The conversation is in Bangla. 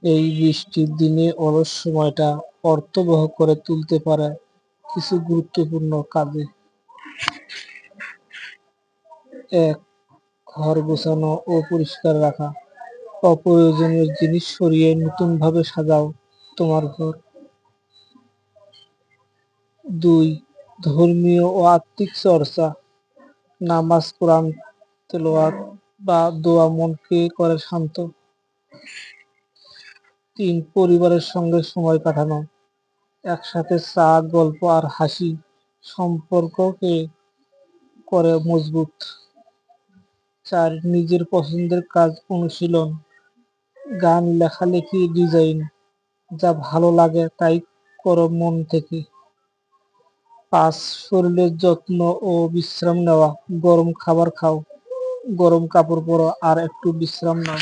এই বৃষ্টির দিনে অলস সময়টা অর্থবহ করে তুলতে পারে কিছু গুরুত্বপূর্ণ কাজে। ১. ঘর গোছানো ও পরিষ্কার রাখা। অপ্রয়োজনীয় জিনিস সরিয়ে নতুনভাবে সাজাও তোমার ঘর। ২. ধর্মীয় ও আত্মিক চর্চা। নামাজ, কোরআন তেলাওয়াত বা দোয়া মনকে করে শান্ত। ৩. পরিবারের সঙ্গে সময় কাটানো। একসাথে চা, গল্প আর হাসি সম্পর্ককে করে মজবুত। ৪. নিজের পছন্দের কাজ অনুশীলন। গান, লেখালেখি, ডিজাইন। যা ভালো লাগে তাই করো মন থেকে। ৫. শরীরের যত্ন ও বিশ্রাম নেওয়া। গরম খাবার খাও, গরম কাপড় পরো আর একটু বিশ্রাম নাও।